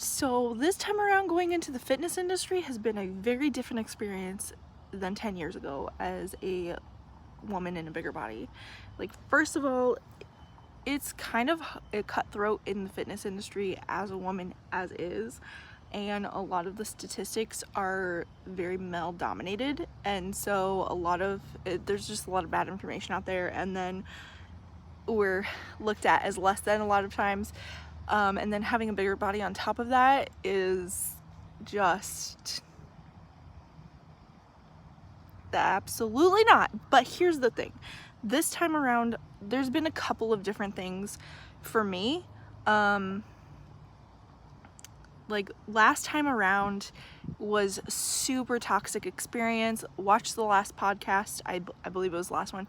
So this time around going into the fitness industry has been a very different experience than 10 years ago as a woman in a bigger body. Like, first of all, it's kind of a cutthroat in the fitness industry as a woman as is, and a lot of the statistics are very male dominated, and so there's just a lot of bad information out there, and then we're looked at as less than a lot of times. And then having a bigger body on top of that is just absolutely not. But here's the thing. This time around, there's been a couple of different things for me. Like last time around was super toxic experience. Watch the last podcast. I believe it was the last one,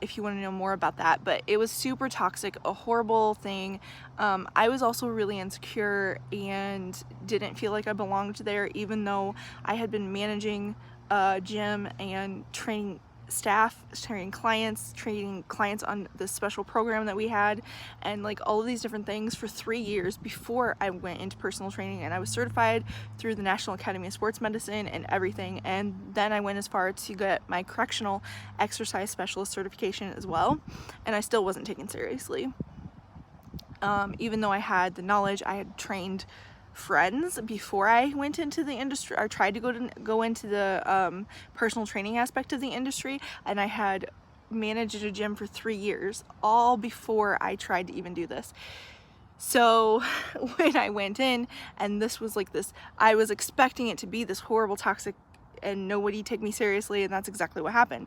if you want to know more about that. But it was super toxic, a horrible thing. I was also really insecure and didn't feel like I belonged there, even though I had been managing a gym and training staff, training clients on this special program that we had, and like all of these different things for 3 years before I went into personal training, and I was certified through the National Academy of Sports Medicine and everything. And then I went as far to get my correctional exercise specialist certification as well, and I still wasn't taken seriously. Even though I had the knowledge, I had trained friends before I went into the industry. I tried to go into the personal training aspect of the industry, and I had managed a gym for 3 years, all before I tried to even do this. So when I went in, and this was like this, I was expecting it to be this horrible, toxic, and nobody take me seriously, and that's exactly what happened.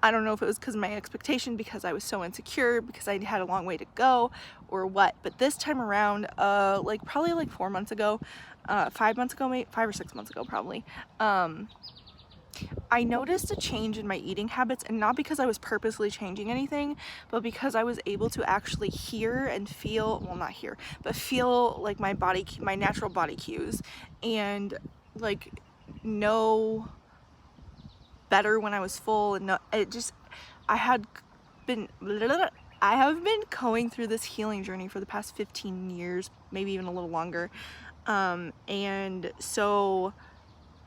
I don't know if it was because of my expectation, because I was so insecure, because I had a long way to go, or what. But this time around, probably like 4 months ago, 5 months ago, maybe 5 or 6 months ago, probably, I noticed a change in my eating habits, and not because I was purposely changing anything, but because I was able to actually hear and feel, well, not hear, but feel like my natural body cues, and like know better when I was full. And I have been going through this healing journey for the past 15 years, maybe even a little longer, and so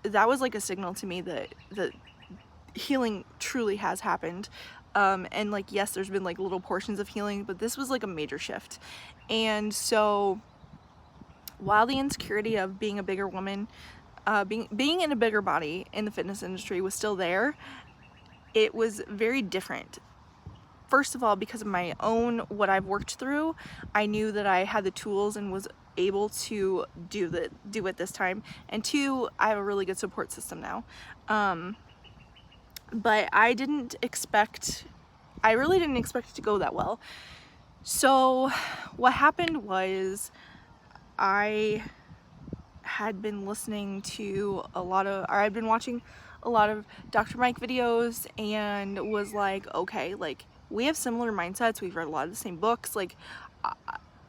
that was like a signal to me that healing truly has happened. And like, yes, there's been like little portions of healing, but this was like a major shift. And so while the insecurity of being a bigger woman, being in a bigger body in the fitness industry was still there, it was very different. First of all, because of what I've worked through, I knew that I had the tools and was able to do it this time. And two, I have a really good support system now. But I really didn't expect it to go that well. So what happened was, I had been watching a lot of Dr. Mike videos, and was like, okay, like, we have similar mindsets, we've read a lot of the same books, like,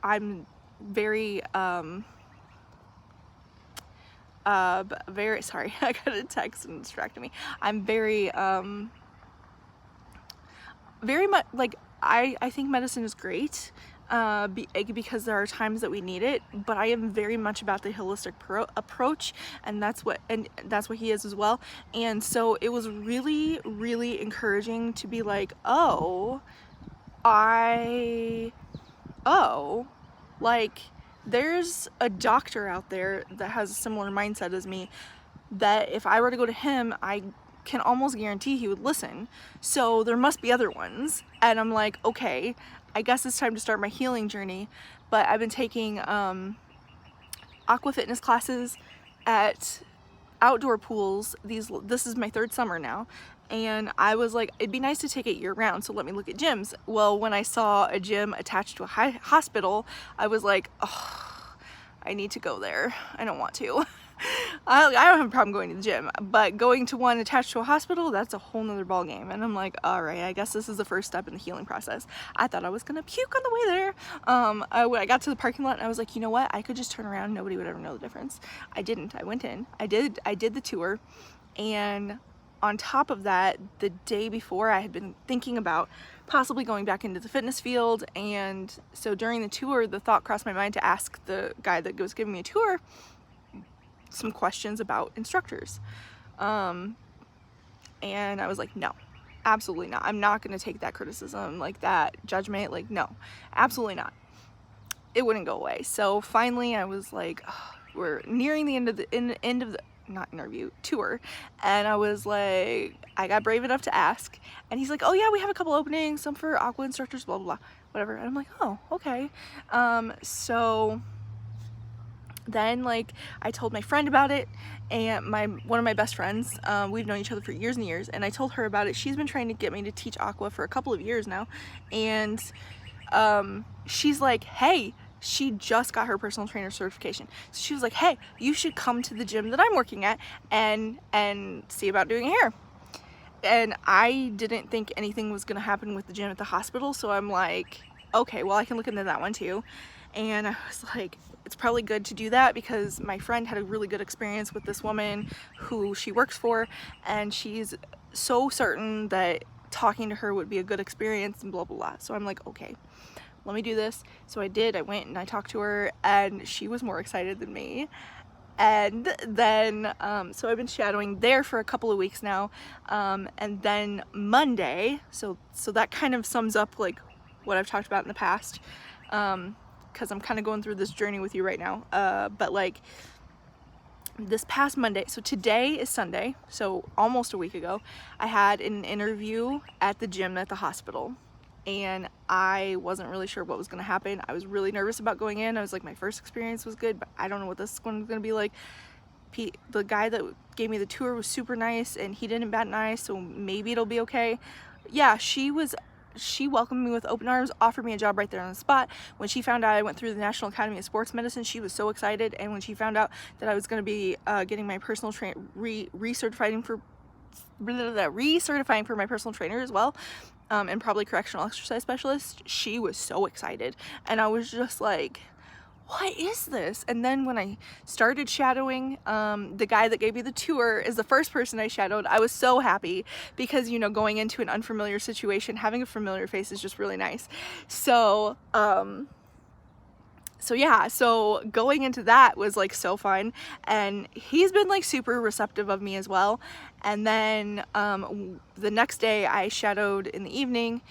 I'm very sorry, I got a text and distracted me. I'm very much like, I think medicine is great, because there are times that we need it, but I am very much about the holistic approach, and that's what he is as well. And so it was really, really encouraging to be like, like, there's a doctor out there that has a similar mindset as me, that if I were to go to him, I can almost guarantee he would listen. So there must be other ones. And I'm like, okay, I guess it's time to start my healing journey. But I've been taking Aqua fitness classes at outdoor pools. This is my 3rd summer now, and I was like, it'd be nice to take it year round, so let me look at gyms. Well, when I saw a gym attached to a hospital, I was like, oh, I need to go there. I don't want to. I don't have a problem going to the gym, but going to one attached to a hospital, that's a whole nother ball game. And I'm like, all right, I guess this is the first step in the healing process. I thought I was gonna puke on the way there. When I got to the parking lot, and I was like, you know what? I could just turn around. Nobody would ever know the difference. I didn't. I went in. I did the tour, and on top of that, the day before I had been thinking about possibly going back into the fitness field, and so during the tour the thought crossed my mind to ask the guy that was giving me a tour some questions about instructors. And I was like, no, absolutely not. I'm not going to take that criticism, like that judgment, like no, absolutely not. It wouldn't go away. So finally I was like, oh, we're nearing the end of the not interview, tour, and I was like, I got brave enough to ask, and he's like, oh yeah, we have a couple openings, some for Aqua instructors, blah blah blah, whatever. And I'm like, oh, okay. So then, like, I told my friend about it, and one of my best friends, we've known each other for years and years, and I told her about it. She's been trying to get me to teach Aqua for a couple of years now, and she's like, hey, she just got her personal trainer certification, so she was like, hey, you should come to the gym that I'm working at and see about doing hair. And I didn't think anything was gonna happen with the gym at the hospital, so I'm like, okay, well, I can look into that one too. And I was like, it's probably good to do that because my friend had a really good experience with this woman who she works for, and she's so certain that talking to her would be a good experience and blah blah blah. So I'm like, okay, let me do this. So I did. I went and I talked to her, and she was more excited than me. And then so I've been shadowing there for a couple of weeks now, and then Monday, so that kind of sums up like what I've talked about in the past, because I'm kind of going through this journey with you right now, but like this past Monday, so today is Sunday, so almost a week ago, I had an interview at the gym at the hospital, and I wasn't really sure what was going to happen. I was really nervous about going in. I was like, my first experience was good, but I don't know what this one's going to be like. The guy that gave me the tour was super nice, and he didn't bat an eye, so maybe it'll be okay. Yeah, she welcomed me with open arms, offered me a job right there on the spot. When she found out I went through the National Academy of Sports Medicine, she was so excited. And when she found out that I was going to be getting my personal recertifying for my personal trainer as well, and probably correctional exercise specialist, she was so excited. And I was just like, what is this? And then when I started shadowing, the guy that gave me the tour is the first person I shadowed. I was so happy because, you know, going into an unfamiliar situation, having a familiar face is just really nice. So yeah, so going into that was like so fun, and he's been like super receptive of me as well. And then the next day I shadowed in the evening.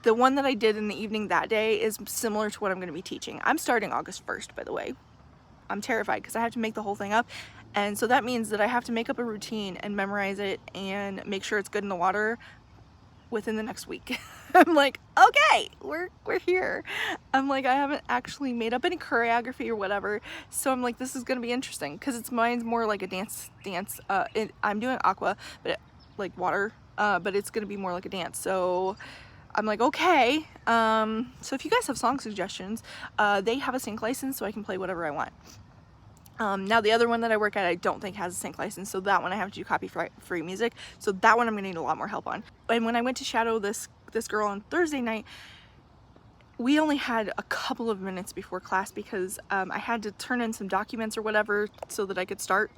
The one that I did in the evening that day is similar to what I'm going to be teaching. I'm starting August 1st, by the way. I'm terrified because I have to make the whole thing up, and so that means that I have to make up a routine and memorize it and make sure it's good in the water within the next week. I'm like, okay, we're here. I'm like, I haven't actually made up any choreography or whatever, so I'm like, this is gonna be interesting because mine's more like a dance. I'm doing Aqua, but like water, but it's gonna be more like a dance. So I'm like, okay. So if you guys have song suggestions, they have a sync license, so I can play whatever I want. Now the other one that I work at, I don't think has a sync license, so that one I have to do copy-free music, so that one I'm gonna need a lot more help on. And when I went to shadow this girl on Thursday night, we only had a couple of minutes before class because I had to turn in some documents or whatever so that I could start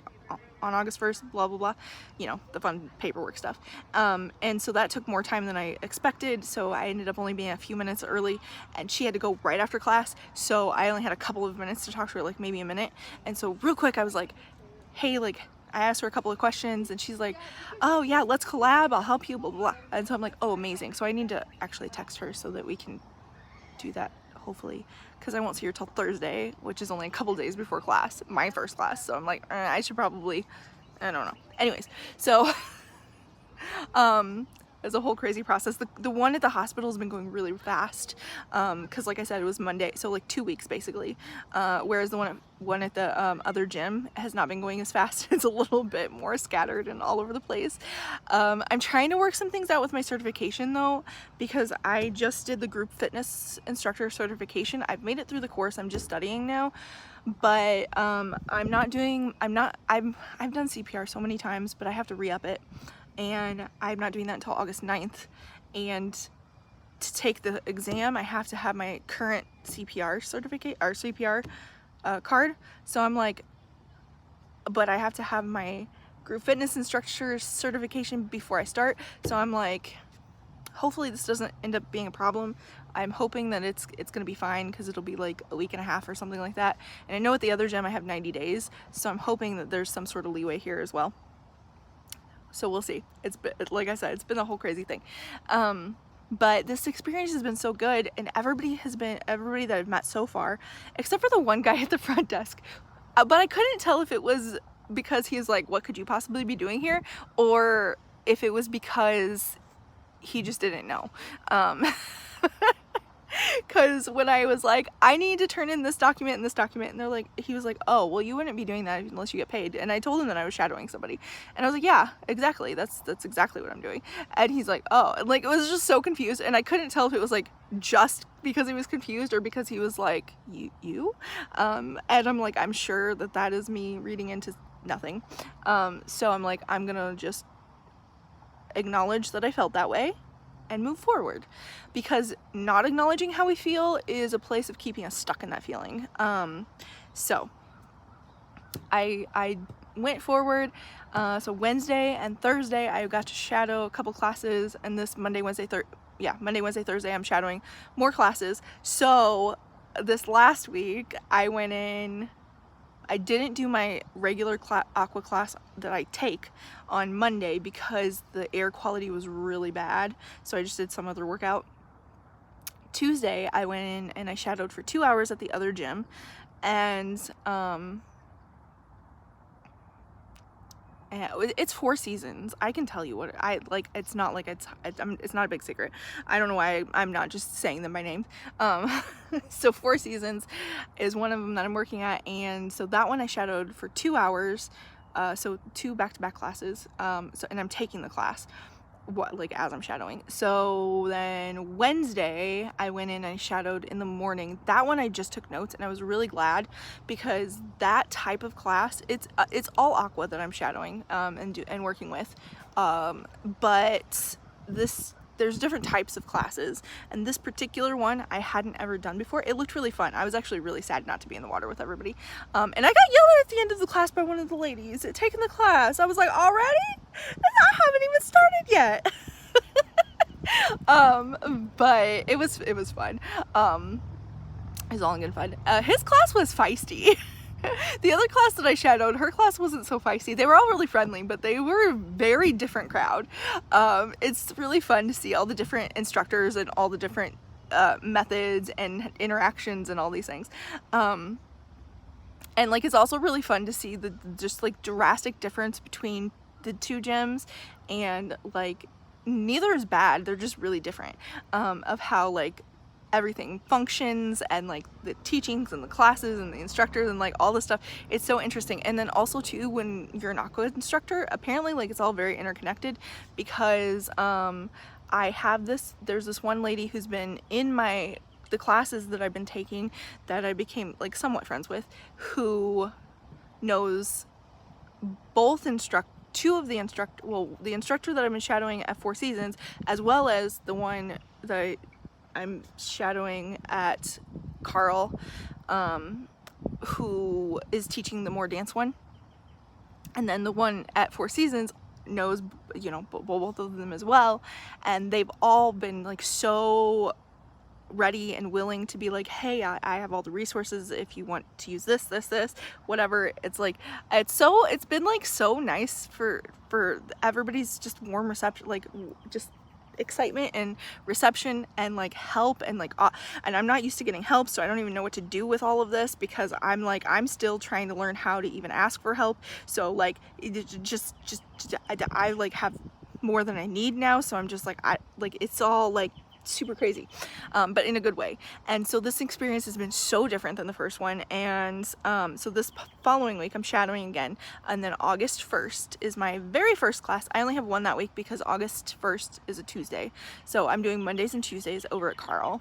on August 1st, blah blah blah, you know, the fun paperwork stuff. And so that took more time than I expected, so I ended up only being a few minutes early, and she had to go right after class, so I only had a couple of minutes to talk to her, like maybe a minute. And so real quick I was like, hey, like, I asked her a couple of questions, and she's like, oh yeah, let's collab, I'll help you, blah blah blah. And so I'm like, oh amazing. So I need to actually text her so that we can do that, hopefully, because I won't see her till Thursday, which is only a couple days before class, my first class. So I'm like, I should probably, I don't know. Anyways, so it's a whole crazy process. The one at the hospital has been going really fast, because like I said, it was Monday, so like 2 weeks basically, whereas the one at the other gym has not been going as fast. It's a little bit more scattered and all over the place. I'm trying to work some things out with my certification though, because I just did the group fitness instructor certification. I've made it through the course, I'm just studying now, but I've done CPR so many times, but I have to re-up it, and I'm not doing that until August 9th. And to take the exam, I have to have my current CPR certificate or CPR card. So I'm like, but I have to have my group fitness instructor certification before I start. So I'm like, hopefully this doesn't end up being a problem. I'm hoping that it's gonna be fine, because it'll be like a week and a half or something like that. And I know at the other gym I have 90 days, so I'm hoping that there's some sort of leeway here as well. So we'll see. It's been, like I said, it's been a whole crazy thing. But this experience has been so good, and everybody that I've met so far, except for the one guy at the front desk. But I couldn't tell if it was because he's like, what could you possibly be doing here? Or if it was because he just didn't know. Because when I was like, I need to turn in this document and this document, and they're like, he was like, oh, well, you wouldn't be doing that unless you get paid. And I told him that I was shadowing somebody, and I was like, yeah, exactly, that's exactly what I'm doing. And he's like, oh, and like, it was just so confused, and I couldn't tell if it was like just because he was confused or because he was like, you and I'm like, I'm sure that is me reading into nothing. So I'm like, I'm gonna just acknowledge that I felt that way and move forward, because not acknowledging how we feel is a place of keeping us stuck in that feeling. So I went forward. So Wednesday and Thursday I got to shadow a couple classes, and this Monday, Wednesday, Thursday I'm shadowing more classes. So this last week I went in, I didn't do my regular Aqua class that I take on Monday because the air quality was really bad, so I just did some other workout. Tuesday I went in and I shadowed for 2 hours at the other gym, and it's Four Seasons. I can tell you what I like. It's not like it's not a big secret. I don't know why I'm not just saying them by name. So Four Seasons is one of them that I'm working at, and so that one I shadowed for 2 hours. So 2 back-to-back classes. And I'm taking the class as I'm shadowing. So then Wednesday I went in and I shadowed in the morning. That one I just took notes, and I was really glad, because that type of class, it's all Aqua that I'm shadowing and working with, but there's different types of classes, and this particular one I hadn't ever done before. It looked really fun. I was actually really sad not to be in the water with everybody, and I got yelled at the end of the class by one of the ladies taking the class. I was like, already? And I haven't even started yet. But it was fun. It was all in good fun. His class was feisty. The other class that I shadowed, her class wasn't so feisty. They were all really friendly, but they were a very different crowd. It's really fun to see all the different instructors and all the different methods and interactions and all these things. And like, it's also really fun to see the just like drastic difference between the two gyms, and like neither is bad, they're just really different, of how like everything functions, and like the teachings and the classes and the instructors and like all this stuff. It's so interesting. And then also too, when you're an Aqua instructor, apparently like it's all very interconnected, because there's this one lady who's been in the classes that I've been taking, that I became like somewhat friends with, who knows both the instructor that I've been shadowing at Four Seasons, as well as the one that I'm shadowing at Carl, who is teaching the more dance one. And then the one at Four Seasons knows, both of them as well. And they've all been like so ready and willing to be like, hey, I have all the resources if you want to use this, whatever. It's like, it's been like so nice for everybody's just warm reception, like just excitement and reception and like help, and like and I'm not used to getting help, so I don't even know what to do with all of this, because I'm still trying to learn how to even ask for help. So like I like have more than I need now, so I'm just like, it's all like super crazy, but in a good way. And so this experience has been so different than the first one. And so this following week I'm shadowing again, and then August 1st is my very first class. I only have one that week because August 1st is a Tuesday, so I'm doing Mondays and Tuesdays over at Carl.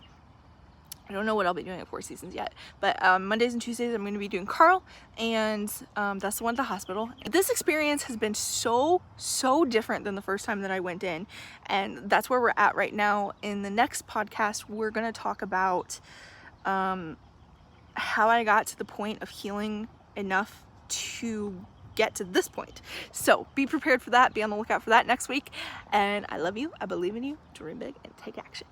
I don't know what I'll be doing at Four Seasons yet, but Mondays and Tuesdays I'm going to be doing Carl, and that's the one at the hospital. This experience has been so different than the first time that I went in, and that's where we're at right now. In the next podcast, we're going to talk about how I got to the point of healing enough to get to this point. So be prepared for that. Be on the lookout for that next week. And I love you. I believe in you. Dream big and take action.